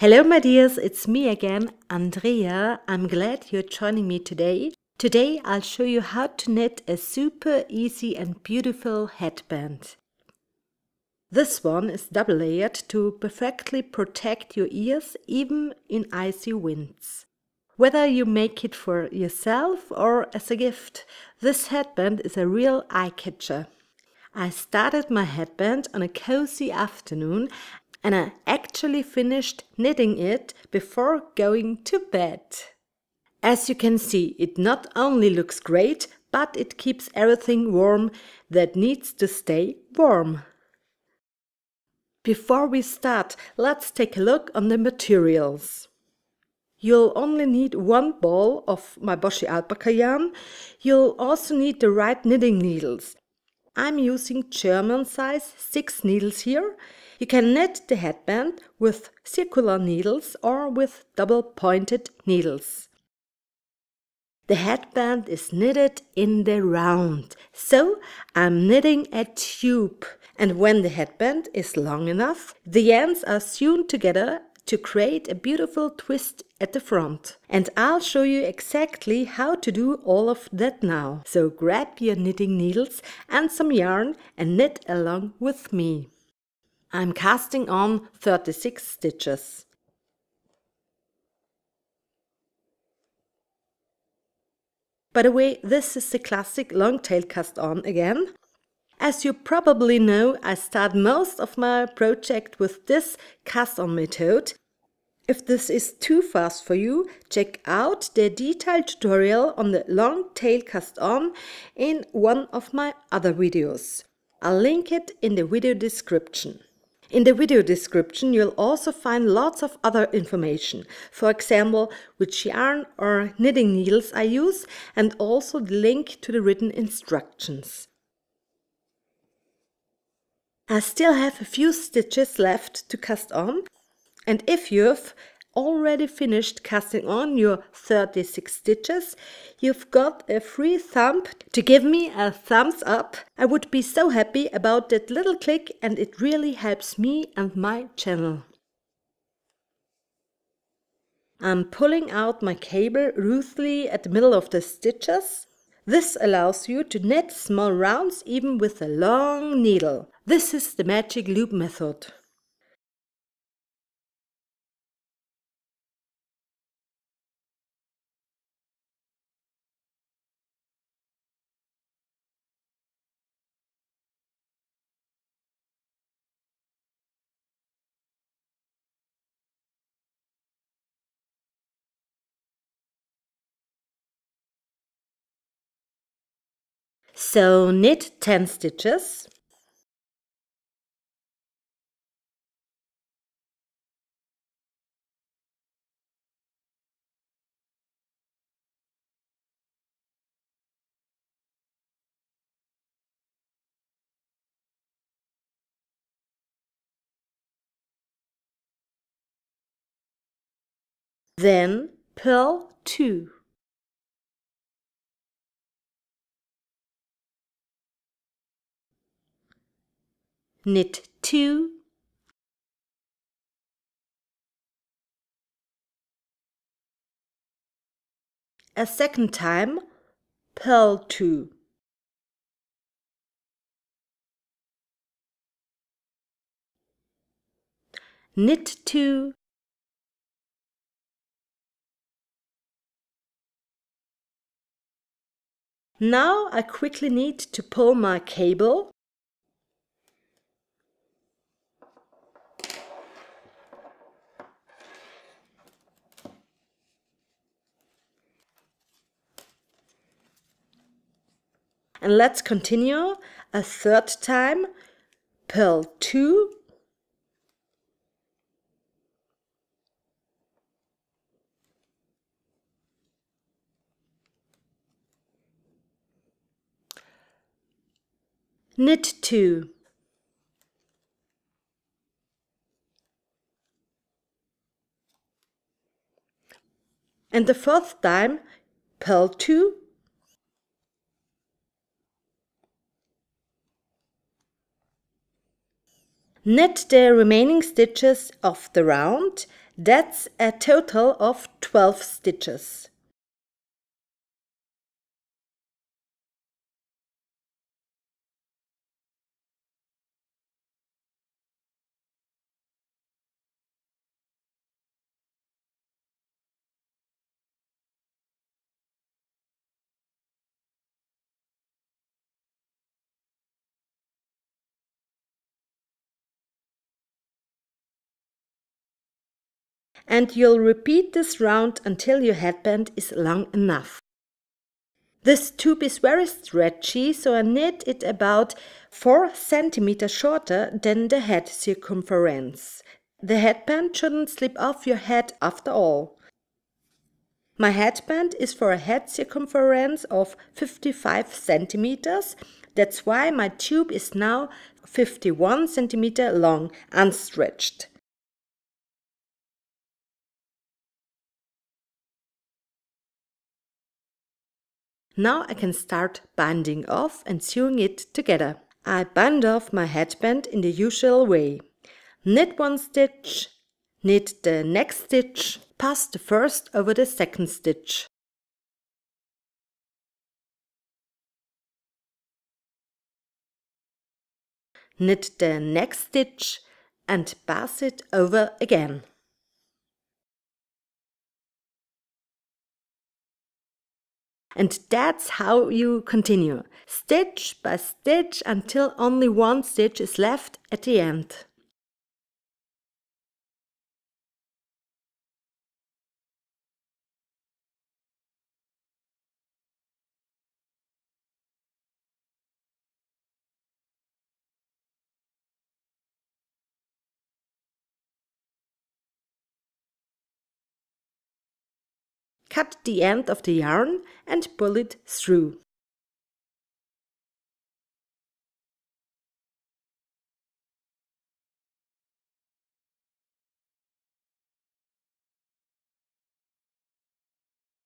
Hello my dears, it's me again, Andrea. I'm glad you're joining me today. Today I'll show you how to knit a super easy and beautiful headband. This one is double layered to perfectly protect your ears even in icy winds. Whether you make it for yourself or as a gift, this headband is a real eye-catcher. I started my headband on a cozy afternoon and I actually finished knitting it before going to bed. As you can see, it not only looks great, but it keeps everything warm that needs to stay warm. Before we start, let's take a look on the materials. You'll only need one ball of my Boshi alpaca yarn. You'll also need the right knitting needles. I'm using German size 6 needles here. You can knit the headband with circular needles or with double pointed needles. The headband is knitted in the round, so I'm knitting a tube. And when the headband is long enough, the ends are sewn together to create a beautiful twist at the front. And I'll show you exactly how to do all of that now. So grab your knitting needles and some yarn and knit along with me. I'm casting on 36 stitches. By the way, this is the classic long tail cast on again. As you probably know, I start most of my project with this cast on method. If this is too fast for you, check out the detailed tutorial on the long tail cast on in one of my other videos. I'll link it in the video description. In the video description you'll also find lots of other information, for example which yarn or knitting needles I use and also the link to the written instructions. I still have a few stitches left to cast on, and if you've already finished casting on your 36 stitches, you've got a free thumb to give me a thumbs up. I would be so happy about that little click and it really helps me and my channel. I'm pulling out my cable roughly at the middle of the stitches. This allows you to knit small rounds even with a long needle. This is the magic loop method. So knit 10 stitches. Then purl 2. Knit 2. A second time, purl 2. Knit 2. Now I quickly need to pull my cable. And let's continue a third time, purl 2. Knit 2. And the fourth time, purl 2. Knit the remaining stitches of the round. That's a total of 12 stitches. And you'll repeat this round until your headband is long enough. This tube is very stretchy, so I knit it about 4 cm shorter than the head circumference. The headband shouldn't slip off your head after all. My headband is for a head circumference of 55 centimeters. That's why my tube is now 51 centimeter long, unstretched. Now I can start binding off and sewing it together. I bind off my headband in the usual way. Knit one stitch, knit the next stitch, pass the first over the second stitch. Knit the next stitch and pass it over again. And that's how you continue, stitch by stitch, until only one stitch is left at the end. Cut the end of the yarn and pull it through.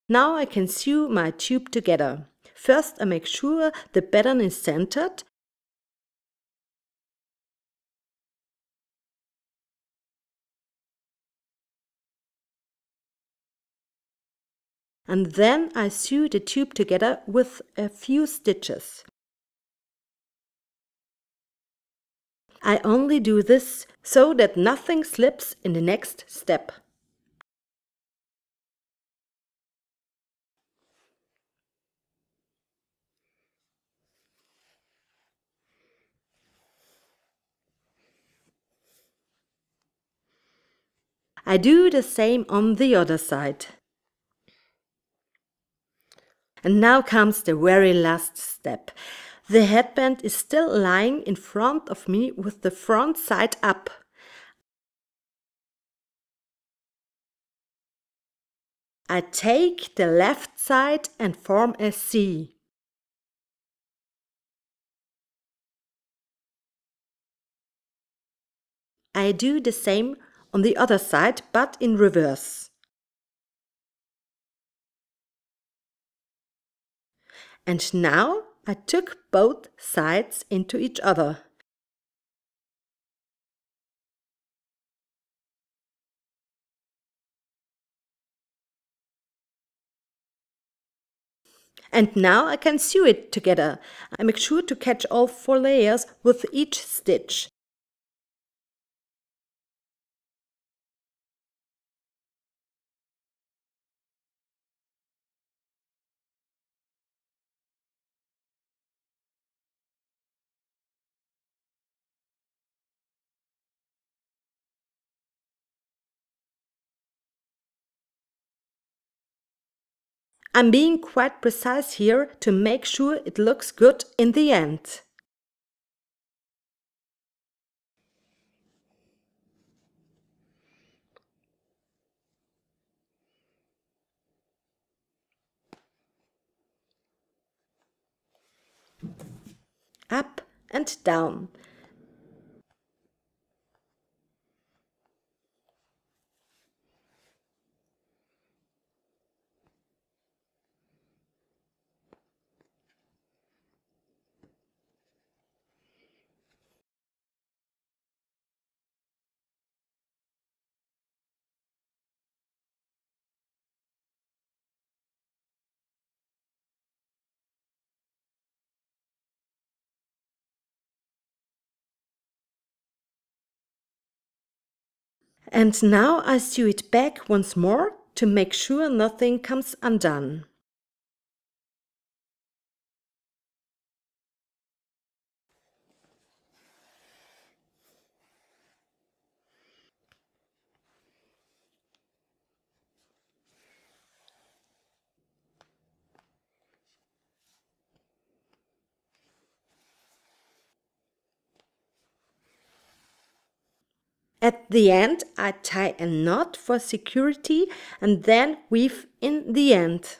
Now I can sew my tube together. First I make sure the pattern is centered. And then I sew the tube together with a few stitches. I only do this so that nothing slips in the next step. I do the same on the other side. And now comes the very last step. The headband is still lying in front of me with the front side up. I take the left side and form a C. I do the same on the other side, but in reverse. And now I took both sides into each other. And now I can sew it together. I make sure to catch all 4 layers with each stitch. I'm being quite precise here to make sure it looks good in the end. Up and down. And now I sew it back once more to make sure nothing comes undone. At the end, I tie a knot for security and then weave in the end.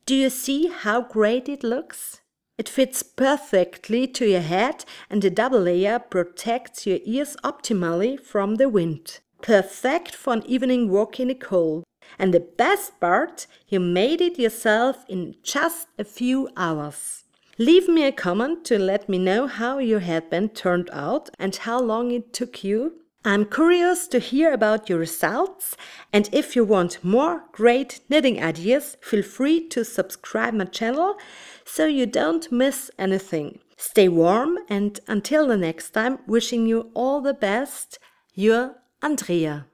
Do you see how great it looks? It fits perfectly to your head and the double layer protects your ears optimally from the wind. Perfect for an evening walk in the cold. And the best part, you made it yourself in just a few hours. Leave me a comment to let me know how your headband turned out and how long it took you. I'm curious to hear about your results, and if you want more great knitting ideas, feel free to subscribe my channel so you don't miss anything. Stay warm, and until the next time, wishing you all the best, your Andrea.